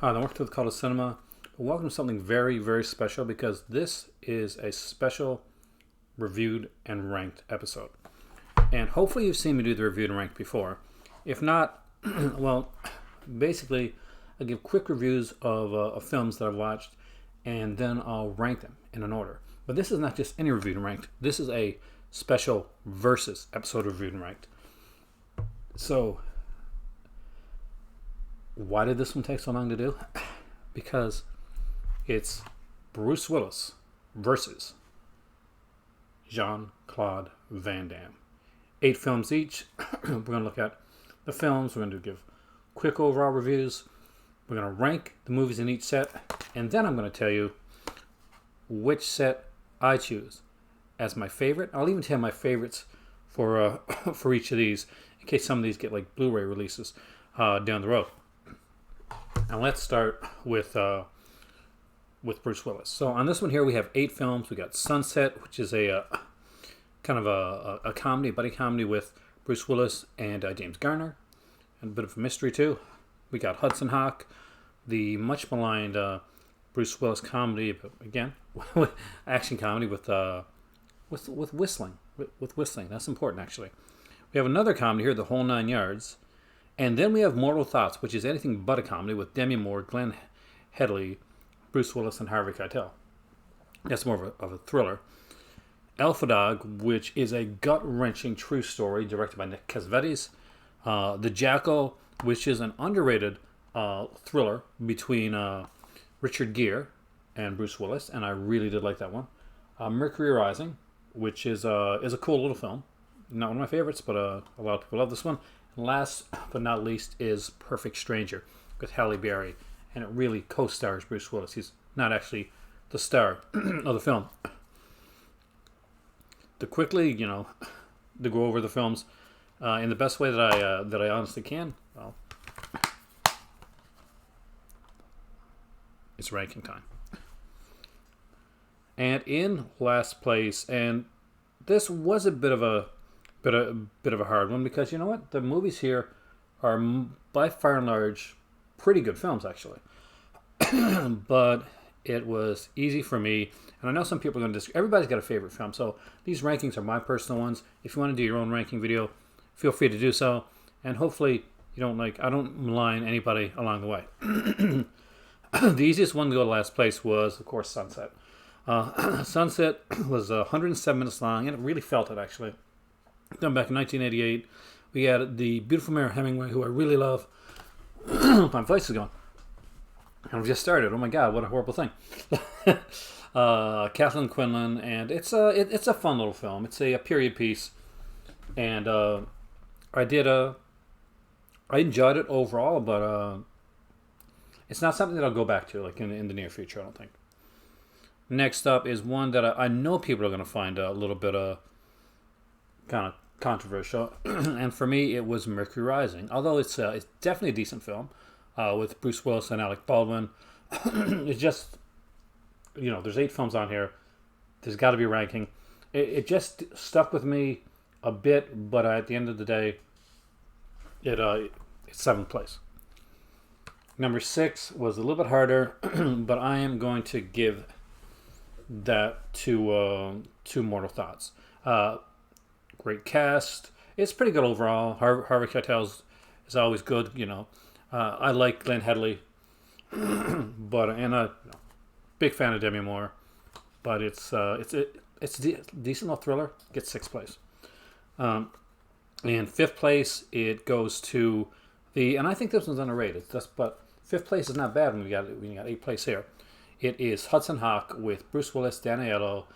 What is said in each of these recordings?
Hi, I'm working with Call of Cinema. Welcome to something very, very special because this is a special reviewed and ranked episode. And hopefully you've seen me do the reviewed and ranked before. If not, well, basically I give quick reviews of films that I've watched and then I'll rank them in an order. But this is not just any reviewed and ranked. This is a special versus episode of reviewed and ranked. So why did this one take so long to do? Because it's Bruce Willis versus Jean-Claude Van Damme. 8 films each. We're going to look at the films. We're going to give quick overall reviews. We're going to rank the movies in each set. And then I'm going to tell you which set I choose as my favorite. I'll even tell my favorites for for each of these in case some of these get like Blu-ray releases down the road. And let's start with Bruce Willis. So on this one here, we have 8 films. We got Sunset, which is a kind of a comedy, a buddy comedy with Bruce Willis and James Garner, and a bit of a mystery too. We got Hudson Hawk, the much maligned Bruce Willis comedy, but again, action comedy with whistling. With whistling, that's important actually. We have another comedy here, The Whole Nine Yards. And then we have Mortal Thoughts, which is anything but a comedy with Demi Moore, Glenn Headley, Bruce Willis, and Harvey Keitel. That's more of a thriller. Alpha Dog, which is a gut-wrenching true story directed by Nick Cassavetes. The Jackal, which is an underrated thriller between Richard Gere and Bruce Willis, and I really did like that one. Mercury Rising, which is a cool little film. Not one of my favorites, but a lot of people love this one. Last but not least is Perfect Stranger with Halle Berry, and it really co-stars Bruce Willis. He's not actually the star of the film. To quickly, to go over the films in the best way that I honestly can, well, it's ranking time. And in last place, and this was a bit of a hard one because you know what? The movies here are by far and large pretty good films actually. But it was easy for me, and I know some people are going to disagree. Everybody's got a favorite film, so these rankings are my personal ones. If you want to do your own ranking video, feel free to do so, and hopefully I don't malign anybody along the way. The easiest one to go to last place was, of course, Sunset. Sunset was 107 minutes long, and it really felt it actually. Done back in 1988. We had the beautiful Mary Hemingway, who I really love. My voice is gone. I've just started. Oh my God, what a horrible thing. Kathleen Quinlan, and it's a fun little film. It's a period piece, and I enjoyed it overall, but it's not something that I'll go back to like in the near future. I don't think. Next up is one that I know people are going to find a little bit kind of controversial, and for me it was Mercury Rising. Although it's definitely a decent film with Bruce Willis and Alec Baldwin. It's just, there's 8 films on here. There's got to be a ranking. It just stuck with me a bit, but at the end of the day, it's 7th place. Number 6 was a little bit harder, but I am going to give that to Mortal Thoughts. Great cast. It's pretty good overall. Harvey Keitel is always good. I like Glenn Headley, but a big fan of Demi Moore. But it's a decent little thriller. Gets 6th place. In 5th place, it goes to and I think this one's underrated. But 5th place is not bad when we got 8th place here. It is Hudson Hawk with Bruce Willis, Dan Aiello,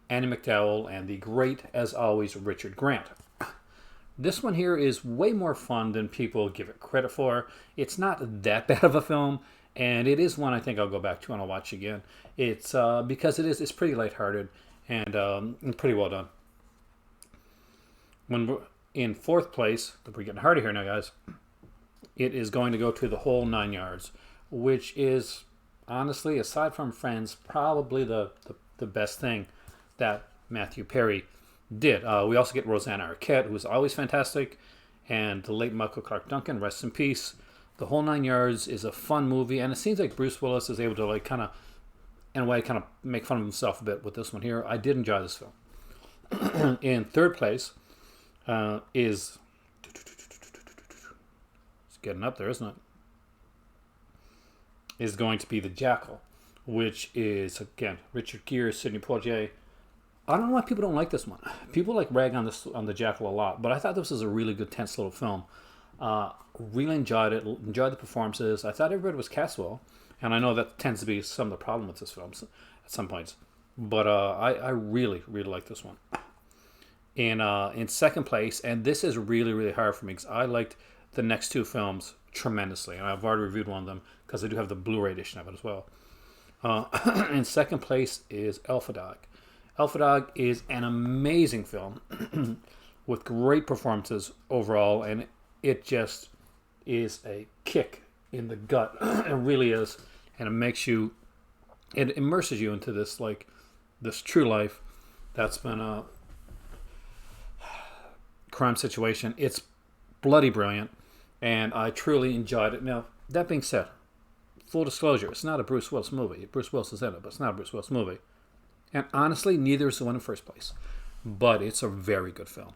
Annie McDowell, and the great, as always, Richard Grant. This one here is way more fun than people give it credit for. It's not that bad of a film, and it is one I think I'll go back to and I'll watch again. It's because it's pretty lighthearted and pretty well done. When we're in 4th place, we're getting harder here now, guys. It is going to go to The Whole Nine Yards, which is honestly, aside from Friends, probably the best thing that Matthew Perry did. We also get Rosanna Arquette, who is always fantastic, and the late Michael Clark Duncan, rest in peace. The Whole Nine Yards is a fun movie, and it seems like Bruce Willis is able to like kind of, in a way, kind of make fun of himself a bit with this one here. I did enjoy this film. In third place is, it's getting up there, isn't it? Is going to be The Jackal, which is, again, Richard Gere, Sidney Poitier. I don't know why people don't like this one. People like rag on The Jackal a lot, but I thought this was a really good, tense little film. Really enjoyed it. Enjoyed the performances. I thought everybody was cast well, and I know that tends to be some of the problem with this film at some points. But I really, really like this one. In second place, and this is really, really hard for me because I liked the next two films tremendously, and I've already reviewed one of them because I do have the Blu-ray edition of it as well. In second place is Alpha Dog. Alpha Dog is an amazing film with great performances overall, and it just is a kick in the gut. It really is, and it makes you, it immerses you into this like this true life that's been a crime situation. It's bloody brilliant, and I truly enjoyed it. Now, that being said, full disclosure, it's not a Bruce Willis movie. Bruce Willis is in it, but it's not a Bruce Willis movie. And honestly, neither is the one in first place. But it's a very good film.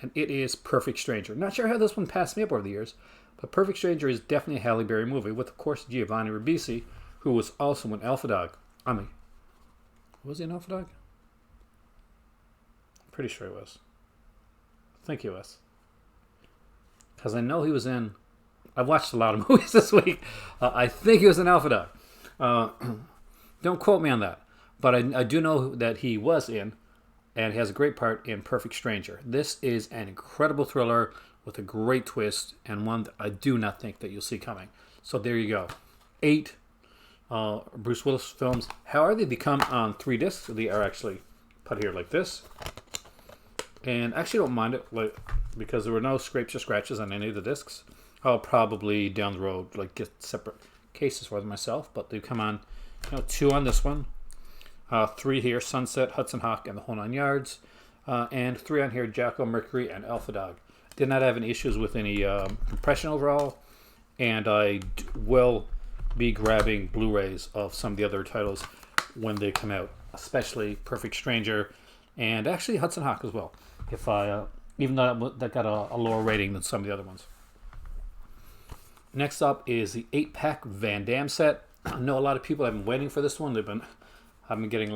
And it is Perfect Stranger. Not sure how this one passed me up over the years, but Perfect Stranger is definitely a Halle Berry movie with, of course, Giovanni Ribisi, who was also in Alpha Dog. Was he in Alpha Dog? I'm pretty sure he was. I think he was. Because I know he was in... I've watched a lot of movies this week. I think he was in Alpha Dog. Don't quote me on that. But I do know that he was in, and he has a great part in Perfect Stranger. This is an incredible thriller with a great twist, and one that I do not think that you'll see coming. So there you go. 8 Bruce Willis films. However, they come on 3 discs. They are actually put here like this. And I actually don't mind it, like, because there were no scrapes or scratches on any of the discs. I'll probably down the road like get separate cases for them myself, but they come on, 2 on this one. 3 here, Sunset, Hudson Hawk, and The Whole Nine Yards. And 3 on here, Jackal, Mercury, and Alpha Dog. Did not have any issues with any compression overall. And I will be grabbing Blu-rays of some of the other titles when they come out. Especially Perfect Stranger and actually Hudson Hawk as well. If I, even though that got a lower rating than some of the other ones. Next up is the 8-pack Van Damme set. I know a lot of people have been waiting for this one. I've been getting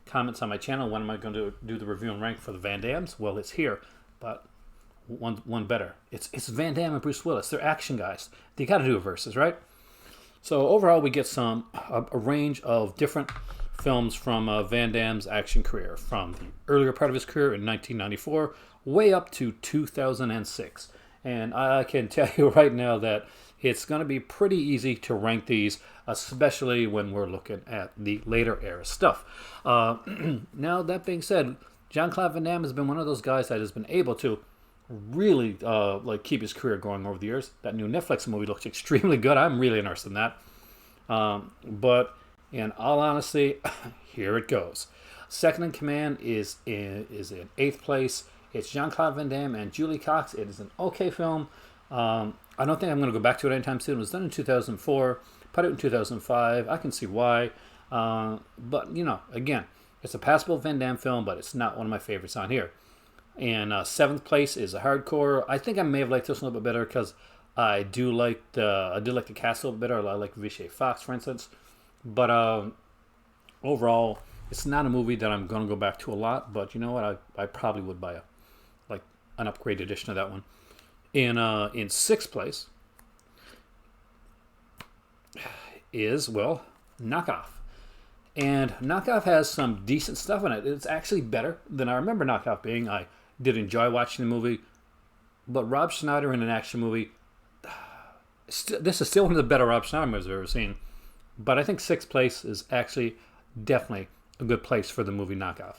comments on my channel. When am I going to do the review and rank for the Van Dammes? Well, it's here, but one better. It's Van Damme and Bruce Willis. They're action guys. They got to do a versus, right? So overall, we get a range of different films from Van Damme's action career, from the earlier part of his career in 1994, way up to 2006. And I can tell you right now that it's going to be pretty easy to rank these, especially when we're looking at the later era stuff. Now, that being said, Jean-Claude Van Damme has been one of those guys that has been able to really keep his career going over the years. That new Netflix movie looks extremely good. I'm really interested in that. But in all honesty, here it goes. Second in command is in 8th place. It's Jean-Claude Van Damme and Julie Cox. It is an okay film. I don't think I'm going to go back to it anytime soon. It was done in 2004. Put it in 2005. I can see why. But, again, it's a passable Van Damme film, but it's not one of my favorites on here. And 7th place is a hardcore. I think I may have liked this one a little bit better because I did like the cast a little bit better. I like Vichy Fox, for instance. But overall, it's not a movie that I'm going to go back to a lot. But you know what? I probably would buy an upgrade edition of that one. In 6th place is, Knockoff. And Knockoff has some decent stuff in it. It's actually better than I remember Knockoff being. I did enjoy watching the movie. But Rob Schneider in an action movie, this is still one of the better Rob Schneider movies I've ever seen. But I think 6th place is actually definitely a good place for the movie Knockoff.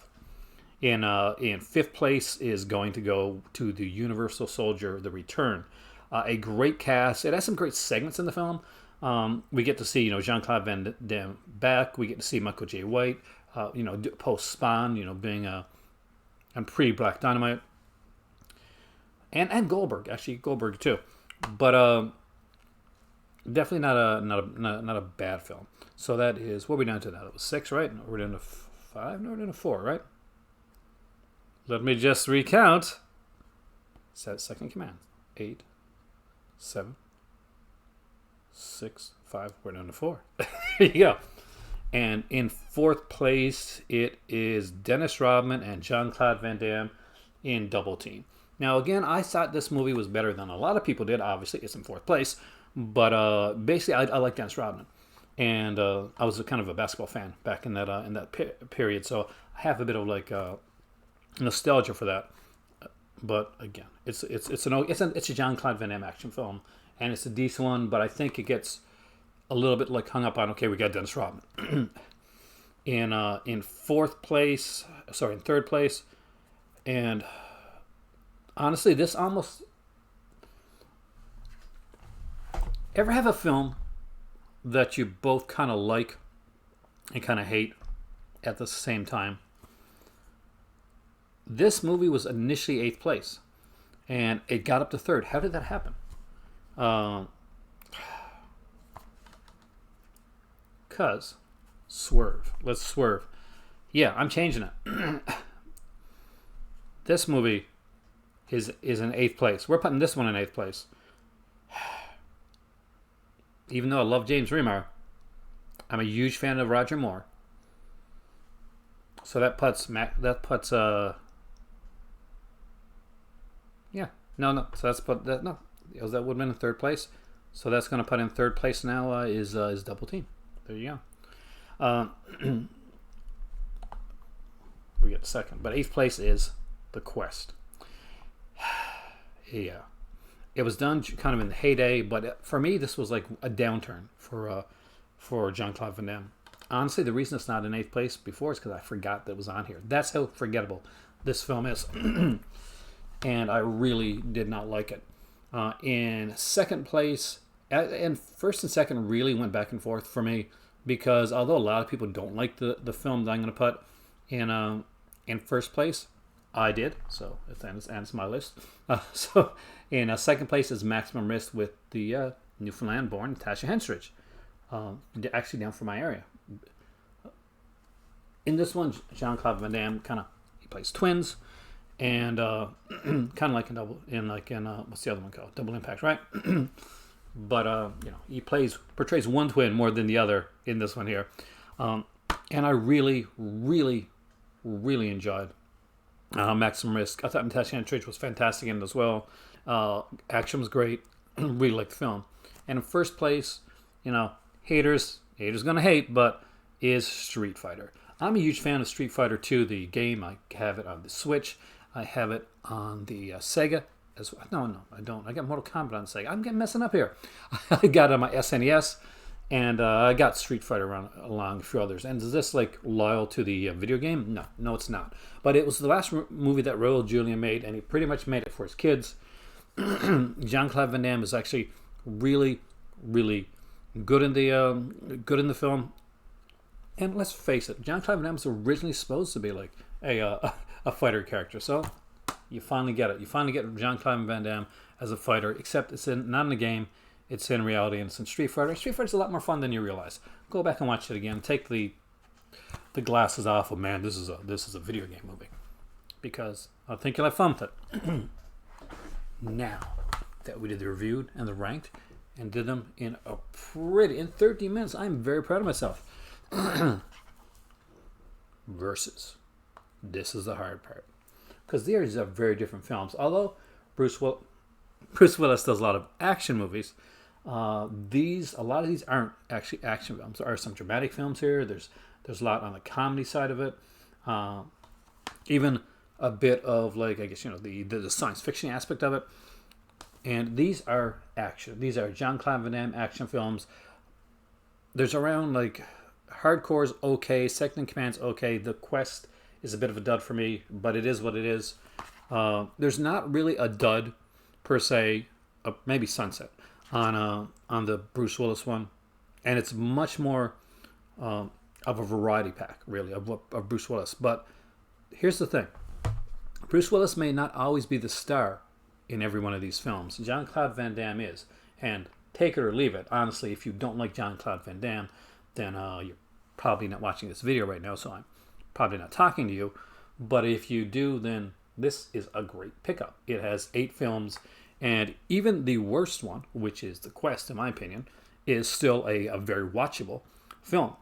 In 5th place is going to go to the Universal Soldier: The Return. A great cast. It has some great segments in the film. We get to see, Jean-Claude Van Damme back. We get to see Michael J. White, post Spawn, being on pre-Black Dynamite. And Goldberg, actually Goldberg too. But definitely not a bad film. So that is what we down to now. That was 6, right? We're down to 5. No, we're down to 4, right? Let me just recount. Set second command. 8, 7, 6, 5. We're down to 4. There you go. And in 4th place, it is Dennis Rodman and Jean-Claude Van Damme in Double Team. Now, again, I thought this movie was better than a lot of people did. Obviously, it's in 4th place. But basically, I like Dennis Rodman. And I was kind of a basketball fan back in that period. So I have a bit of like nostalgia for that. But again, it's a Jean-Claude Van Damme action film. And it's a decent one, but I think it gets a little bit like hung up on, okay, we got Dennis Rodman. in 4th place, sorry, in 3rd place. And honestly, this almost... Ever have a film that you both kind of like and kind of hate at the same time? This movie was initially 8th place, and it got up to 3rd. How did that happen? Cause swerve. Let's swerve. Yeah, I'm changing it. This movie is in 8th place. We're putting this one in 8th place. Even though I love James Remar, I'm a huge fan of Roger Moore. So that puts yeah, no. So that's put that no. That would have been in 3rd place. So that's going to put in 3rd place now is Double Team. There you go. We get 2nd, but 8th place is The Quest. Yeah. It was done kind of in the heyday, but for me, this was like a downturn for Jean-Claude Van Damme. Honestly, the reason it's not in 8th place before is because I forgot that it was on here. That's how forgettable this film is. And I really did not like it. In 2nd place, and 1st and 2nd really went back and forth for me, because although a lot of people don't like the film that I'm going to put in 1st place, I did, so it ends my list. So in 2nd place is Maximum Risk with the Newfoundland-born Natasha Henstridge, actually down from my area. In this one, Jean-Claude Van Damme he plays twins, and kind of like in what's the other one called? Double Impact, right? But he portrays one twin more than the other in this one here, and I really, really, really enjoyed Maximum Risk. I thought Natasha Henstridge was fantastic in it as well. Action was great. Really liked the film. And in 1st place, haters gonna hate, but is Street Fighter. I'm a huge fan of Street Fighter 2, the game. I have it on the Switch. I have it on the Sega as well. No, I don't. I got Mortal Kombat on Sega. I'm getting messing up here. I got it on my SNES, and I got Street Fighter along a few others. And is this like loyal to the video game? No, it's not. But it was the last movie that Raul Julia made, and he pretty much made it for his kids. Jean-Claude Van Damme is actually really, really good in the film. And let's face it, Jean-Claude Van Damme was originally supposed to be like a fighter character. So you finally get it. You finally get Jean-Claude Van Damme as a fighter, except it's not in the game. It's in reality, and it's in Street Fighter. Street Fighter's a lot more fun than you realize. Go back and watch it again. Take the glasses off of, man, this is a video game movie. Because I think you'll have fun with it. Now that we did the reviewed and the ranked and did them in 30 minutes, I'm very proud of myself. Versus. This is the hard part. Because these are very different films. Although Bruce Willis does a lot of action movies, a lot of these aren't actually action films. There are some dramatic films here. There's a lot on the comedy side of it. Even a bit of like, I guess, the science fiction aspect of it. And these are action. These are Jean-Claude Van Damme action films. There's around like Hardcore's okay, Second in Command's okay. The Quest is a bit of a dud for me, but it is what it is. There's not really a dud per se. Maybe Sunset on the Bruce Willis one, and it's much more of a variety pack, really, of Bruce Willis. But here's the thing: Bruce Willis may not always be the star in every one of these films. Jean-Claude Van Damme is. And take it or leave it. Honestly, if you don't like Jean-Claude Van Damme, then you're probably not watching this video right now, so I'm probably not talking to you. But if you do, then this is a great pickup. It has 8 films, and even the worst one, which is The Quest, in my opinion, is still a very watchable film,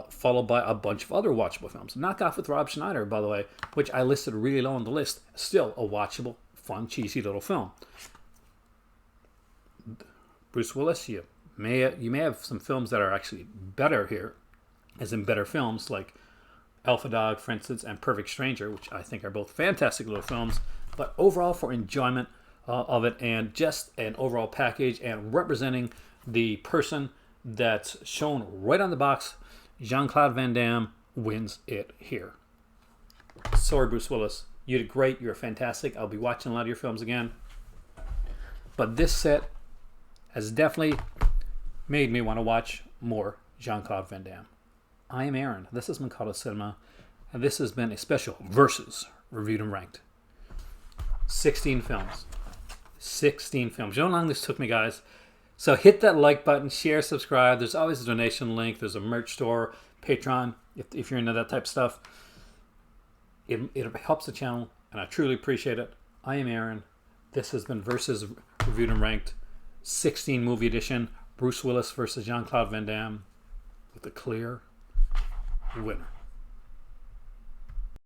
followed by a bunch of other watchable films. Knock Off with Rob Schneider, by the way, which I listed really low on the list, still a watchable, fun, cheesy little film. Bruce Willis, you may have some films that are actually better here, as in better films, like Alpha Dog, for instance, and Perfect Stranger, which I think are both fantastic little films. But overall, for enjoyment of it, and just an overall package, and representing the person that's shown right on the box, Jean-Claude Van Damme wins it here. Sorry, Bruce Willis. You did great. You're fantastic. I'll be watching a lot of your films again. But this set has definitely made me want to watch more Jean-Claude Van Damme. I am Aaron. This has been Called Cinema, and this has been a special Versus Reviewed and Ranked. 16 films. 16 films. You know how long this took me, guys? So hit that like button, share, subscribe. There's always a donation link. There's a merch store, Patreon, if you're into that type of stuff. It helps the channel, and I truly appreciate it. I am Aaron. This has been Versus Reviewed and Ranked, 16 movie edition. Bruce Willis versus Jean-Claude Van Damme with a clear winner.